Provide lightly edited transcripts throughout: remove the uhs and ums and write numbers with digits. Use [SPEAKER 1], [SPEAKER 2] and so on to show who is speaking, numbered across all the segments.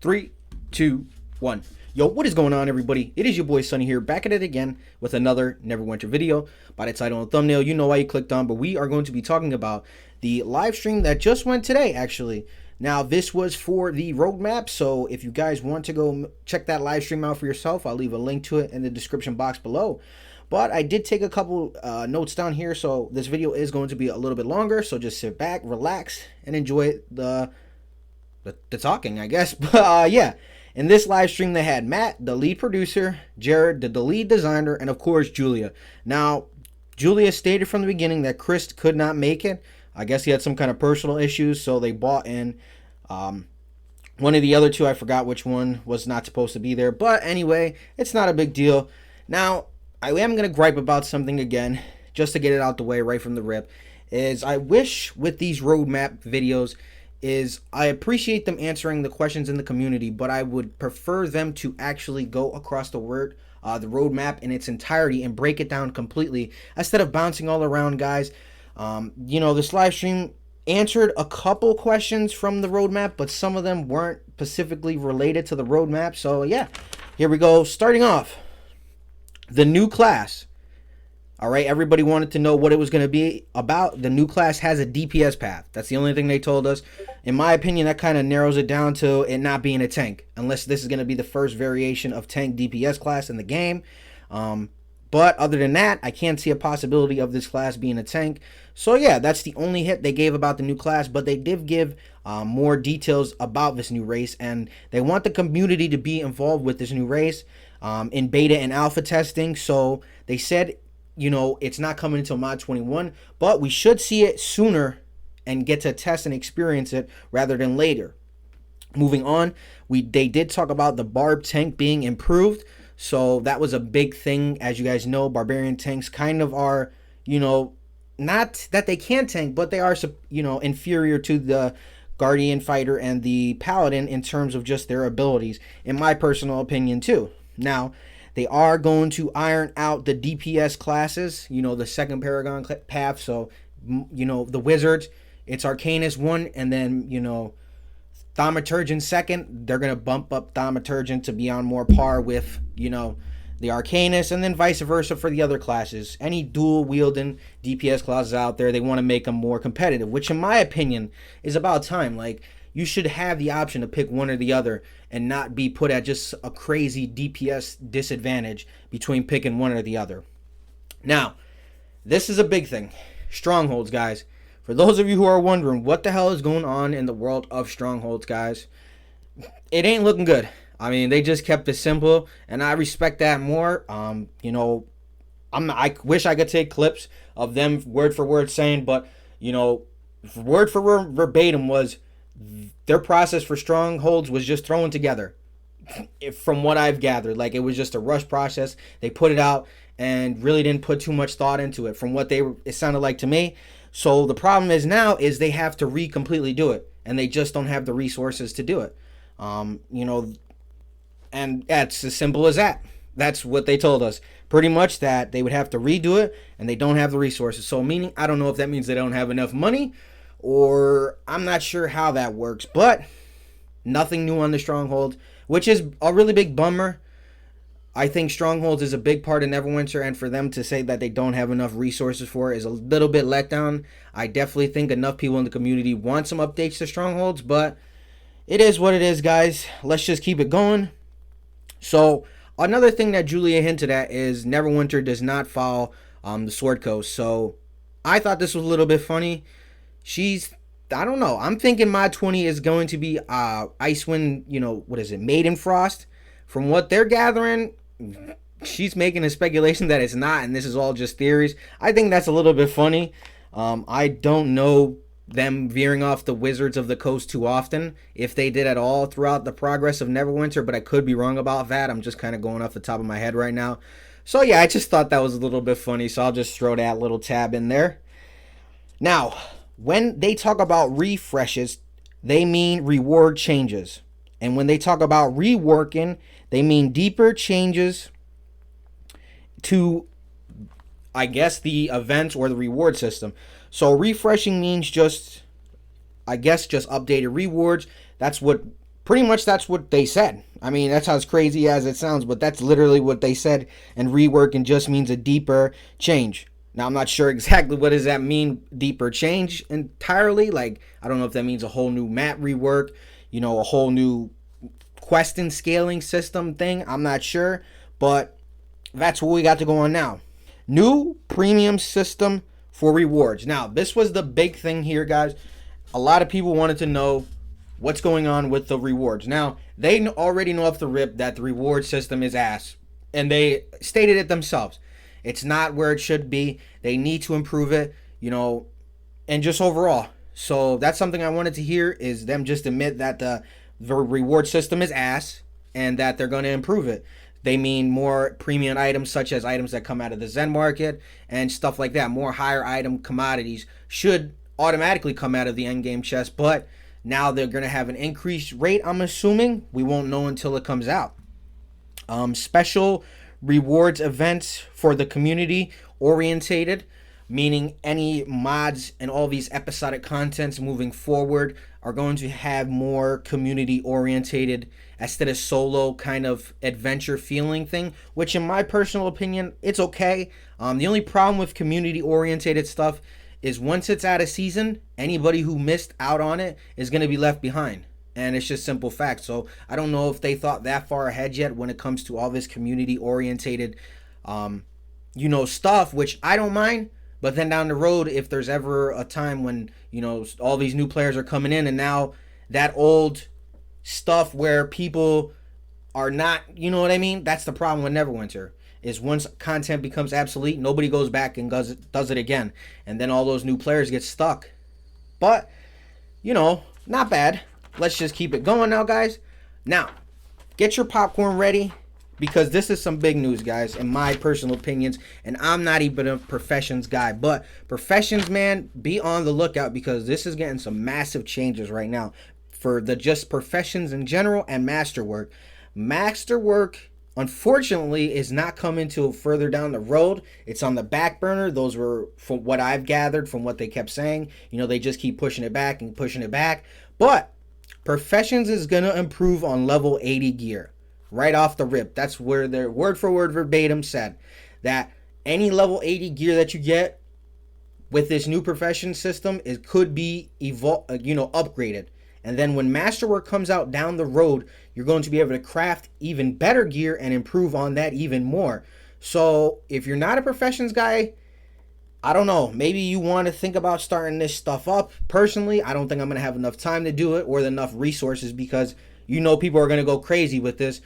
[SPEAKER 1] 3, 2, 1. Yo, what is going on, everybody? It is your boy Sonny here, back at it again with another Neverwinter video. By the title and thumbnail, you know why you clicked on, but we are going to be talking about the live stream that just went today, actually. Now, this was for the RoadMap, so if you guys want to go check that live stream out for yourself, I'll leave a link to it in the description box below. But I did take a couple notes down here, so this video is going to be a little bit longer, so just sit back, relax, and enjoy the talking, I guess. But yeah, in this live stream they had Matt, the lead producer, Jared, the lead designer, and of course Julia. Now, Julia stated from the beginning that Chris could not make it. I guess he had some kind of personal issues, so they bought in one of the other two. I forgot which one was not supposed to be there, but anyway, it's not a big deal. Now, I am going to gripe about something again, just to get it out the way right from the rip, is I wish with these RoadMap videos is I appreciate them answering the questions in the community, but I would prefer them to actually go across the RoadMap in its entirety and break it down completely instead of bouncing all around, guys. You know, this live stream answered a couple questions from the RoadMap, but some of them weren't specifically related to the RoadMap. So yeah, here we go. Starting off, the new class. All right, everybody wanted to know what it was going to be about. The new class has a DPS path. That's the only thing they told us. In my opinion, that kind of narrows it down to it not being a tank, unless this is going to be the first variation of tank DPS class in the game. But other than that, I can't see a possibility of this class being a tank. So yeah, that's the only hit they gave about the new class, but they did give more details about this new race, and they want the community to be involved with this new race in beta and alpha testing. So they said, you know, it's not coming until mod 21, but we should see it sooner and get to test and experience it rather than later. Moving on, they did talk about the Barb tank being improved. So that was a big thing. As you guys know, barbarian tanks kind of are, you know, not that they can't tank, but they are, you know, inferior to the guardian fighter and the paladin in terms of just their abilities, in my personal opinion too. Now, they are going to iron out the DPS classes, you know, the second Paragon path. So, you know, the Wizards, it's Arcanist 1, and then, you know, Thaumaturgin 2nd. They're going to bump up Thaumaturgin to be on more par with, you know, the Arcanist, and then vice versa for the other classes. Any dual-wielding DPS classes out there, they want to make them more competitive, which in my opinion is about time. Like, you should have the option to pick one or the other and not be put at just a crazy DPS disadvantage between picking one or the other. Now, this is a big thing. Strongholds, guys. For those of you who are wondering what the hell is going on in the world of Strongholds, guys, it ain't looking good. I mean, they just kept it simple, and I respect that more. You know, I wish I could take clips of them word for word saying, but, you know, word for word verbatim was their process for Strongholds was just thrown together. From what I've gathered, like, it was just a rush process. They put it out and really didn't put too much thought into it from what it sounded like to me. So the problem is now is they have to completely do it, and they just don't have the resources to do it. You know, and that's as simple as that. That's what they told us. Pretty much that they would have to redo it, and they don't have the resources. So meaning, I don't know if that means they don't have enough money, or I'm not sure how that works, but nothing new on the Stronghold, which is a really big bummer. I think Strongholds is a big part of Neverwinter, and for them to say that they don't have enough resources for it is a little bit let down. I definitely think enough people in the community want some updates to Strongholds, but it is what it is, guys. Let's just keep it going. So, another thing that Julia hinted at is Neverwinter does not follow the Sword Coast. So, I thought this was a little bit funny. I don't know. I'm thinking mod 20 is going to be Icewind, you know, what is it, Maidenfrost. From what they're gathering, she's making a speculation that it's not, and this is all just theories. I think that's a little bit funny. I don't know them veering off the Wizards of the Coast too often, if they did at all throughout the progress of Neverwinter, but I could be wrong about that. I'm just kind of going off the top of my head right now. So yeah, I just thought that was a little bit funny, so I'll just throw that little tab in there. Now, when they talk about refreshes, they mean reward changes. And when they talk about reworking, they mean deeper changes to, I guess, the events or the reward system. So refreshing means just, I guess, just updated rewards. That's what pretty much that's what they said. I mean, that's as crazy as it sounds, but that's literally what they said. And reworking just means a deeper change. Now, I'm not sure exactly what does that mean, deeper change entirely. Like, I don't know if that means a whole new map rework, you know, a whole new quest and scaling system thing. I'm not sure, but that's what we got to go on now. New premium system for rewards. Now, this was the big thing here, guys. A lot of people wanted to know what's going on with the rewards. Now, they already know off the rip that the reward system is ass, and they stated it themselves. It's not where it should be. They need to improve it, you know, and just overall. So that's something I wanted to hear, is them just admit that the reward system is ass and that they're going to improve it. They mean more premium items, such as items that come out of the Zen market and stuff like that. More higher item commodities should automatically come out of the endgame chest, but now they're going to have an increased rate, I'm assuming. We won't know until it comes out. Special rewards events for the community orientated, meaning any mods and all these episodic contents moving forward are going to have more community orientated instead of solo kind of adventure feeling thing, which in my personal opinion, it's okay. The only problem with community orientated stuff is once it's out of season, anybody who missed out on it is going to be left behind. And it's just simple fact. So I don't know if they thought that far ahead yet when it comes to all this community orientated, you know, stuff, which I don't mind. But then down the road, if there's ever a time when, you know, all these new players are coming in and now that old stuff where people are not, you know what I mean? That's the problem with Neverwinter, is once content becomes obsolete, nobody goes back and does it again. And then all those new players get stuck. But, you know, not bad. Let's just keep it going now, guys. Now, get your popcorn ready, because this is some big news, guys, in my personal opinions. And I'm not even a professions guy, but professions, man, be on the lookout, because this is getting some massive changes right now for the just professions in general and masterwork. Masterwork, unfortunately, is not coming till further down the road. It's on the back burner. Those were, from what I've gathered, from what they kept saying. You know, they just keep pushing it back and pushing it back. But Professions is going to improve on level 80 gear. Right off the rip. That's where their word for word verbatim said that any level 80 gear that you get with this new profession system, it could be upgraded. And then when Masterwork comes out down the road, you're going to be able to craft even better gear and improve on that even more. So if you're not a professions guy, I don't know, maybe you want to think about starting this stuff up. Personally, I don't think I'm going to have enough time to do it or enough resources, because you know people are going to go crazy with this.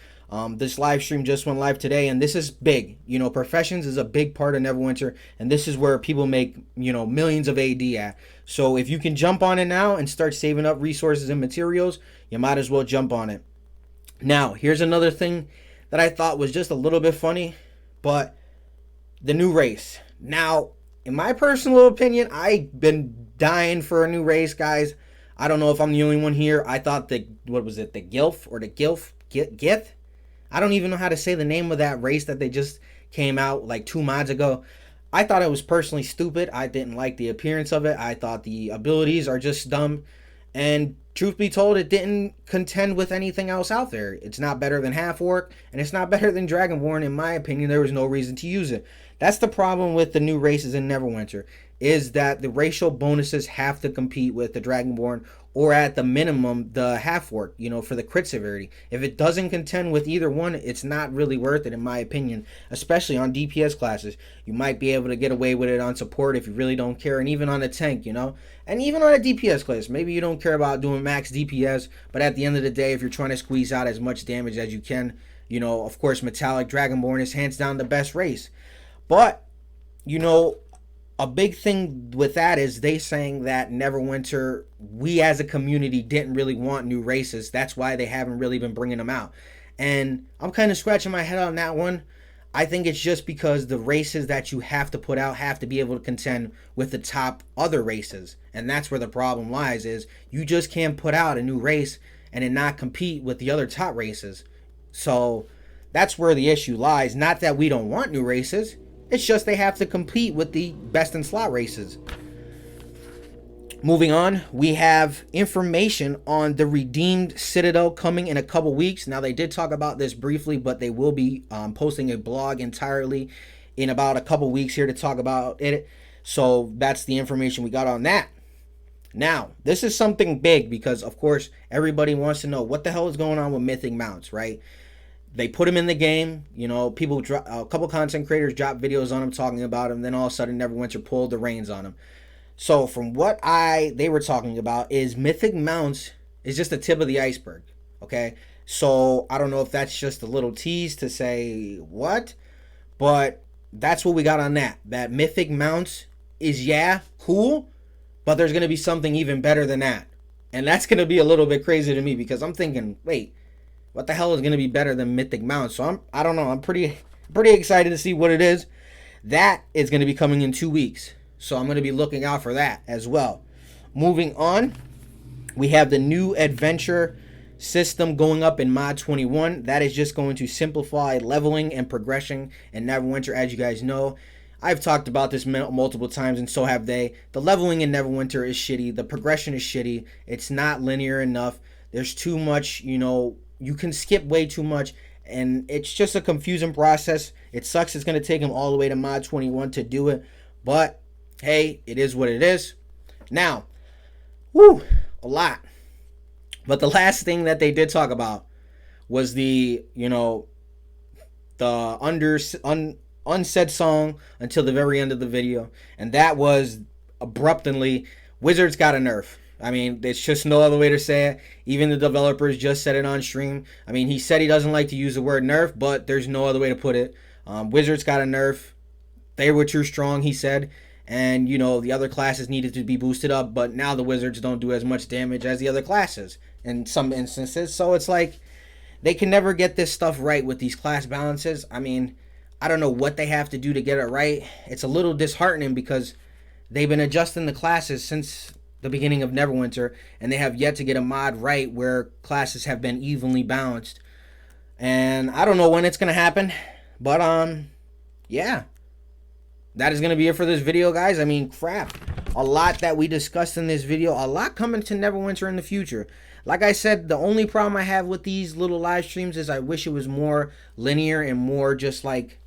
[SPEAKER 1] This live stream just went live today, and this is big. You know, professions is a big part of Neverwinter, and this is where people make, you know, millions of AD at. So if you can jump on it now and start saving up resources and materials, you might as well jump on it. Now, here's another thing that I thought was just a little bit funny, but the new race. Now, in my personal opinion, I've been dying for a new race, guys. I don't know if I'm the only one here. I thought the Gilf or the Gith? I don't even know how to say the name of that race that they just came out like 2 mods ago. I thought it was personally stupid. I didn't like the appearance of it. I thought the abilities are just dumb. And truth be told, it didn't contend with anything else out there. It's not better than Half Orc, and it's not better than Dragonborn. In my opinion, there was no reason to use it. That's the problem with the new races in Neverwinter, is that the racial bonuses have to compete with the Dragonborn, or at the minimum, the Half Orc, you know, for the crit severity. If it doesn't contend with either one, it's not really worth it, in my opinion, especially on DPS classes. You might be able to get away with it on support if you really don't care, and even on a tank, you know, and even on a DPS class. Maybe you don't care about doing max DPS, but at the end of the day, if you're trying to squeeze out as much damage as you can, you know, of course, Metallic Dragonborn is hands down the best race. But, you know, a big thing with that is they saying that Neverwinter, we as a community didn't really want new races. That's why they haven't really been bringing them out. And I'm kind of scratching my head on that one. I think it's just because the races that you have to put out have to be able to contend with the top other races. And that's where the problem lies, is you just can't put out a new race and it not compete with the other top races. So that's where the issue lies. Not that we don't want new races. It's just they have to compete with the best in slot races. Moving on, we have information on the Redeemed Citadel coming in a couple weeks. Now, they did talk about this briefly, but they will be posting a blog entirely in about a couple weeks here to talk about it. So that's the information we got on that. Now, this is something big because, of course, everybody wants to know what the hell is going on with Mythic Mounts, right? They put him in the game, you know, people, a couple content creators dropped videos on him talking about him. Then all of a sudden, Neverwinter pulled the reins on him. So from what they were talking about is Mythic Mounts is just the tip of the iceberg, okay? So I don't know if that's just a little tease to say what, but that's what we got on that. That Mythic Mounts is, yeah, cool, but there's going to be something even better than that. And that's going to be a little bit crazy to me because I'm thinking, wait, what the hell is going to be better than Mythic Mounts? So I don't know. I'm pretty excited to see what it is. That is going to be coming in 2 weeks. So I'm going to be looking out for that as well. Moving on, we have the new adventure system going up in mod 21. That is just going to simplify leveling and progression in Neverwinter. As you guys know, I've talked about this multiple times, and so have they. The leveling in Neverwinter is shitty. The progression is shitty. It's not linear enough. There's too much, you know, you can skip way too much, and it's just a confusing process. It sucks it's going to take them all the way to mod 21 to do it, but hey, it is what it is. Now, a lot. But the last thing that they did talk about was the, you know, the unsaid song until the very end of the video. And that was abruptly, Wizards got a nerf. I mean, there's just no other way to say it. Even the developers just said it on stream. I mean, he said he doesn't like to use the word nerf, but there's no other way to put it. Wizards got a nerf. They were too strong, he said. And, you know, the other classes needed to be boosted up, but now the Wizards don't do as much damage as the other classes in some instances. So it's like they can never get this stuff right with these class balances. I mean, I don't know what they have to do to get it right. It's a little disheartening because they've been adjusting the classes since the beginning of Neverwinter, and they have yet to get a mod right where classes have been evenly balanced. And I don't know when it's going to happen, but yeah. That is going to be it for this video, guys. I mean, crap. A lot that we discussed in this video. A lot coming to Neverwinter in the future. Like I said, the only problem I have with these little live streams is I wish it was more linear and more just like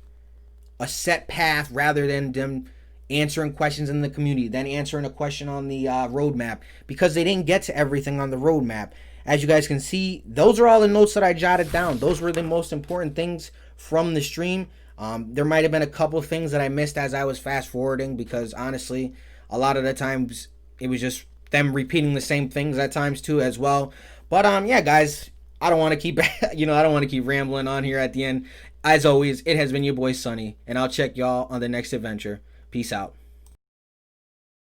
[SPEAKER 1] a set path rather than them answering questions in the community, then answering a question on the roadmap, because they didn't get to everything on the roadmap. As you guys can see, those are all the notes that I jotted down. Those were the most important things from the stream. There might have been a couple of things that I missed as I was fast forwarding, because honestly, a lot of the times it was just them repeating the same things at times too as well. But yeah, guys, I don't want to keep I don't want to keep rambling on here at the end. As always, it has been your boy Sonny, and I'll check y'all on the next adventure. Peace out.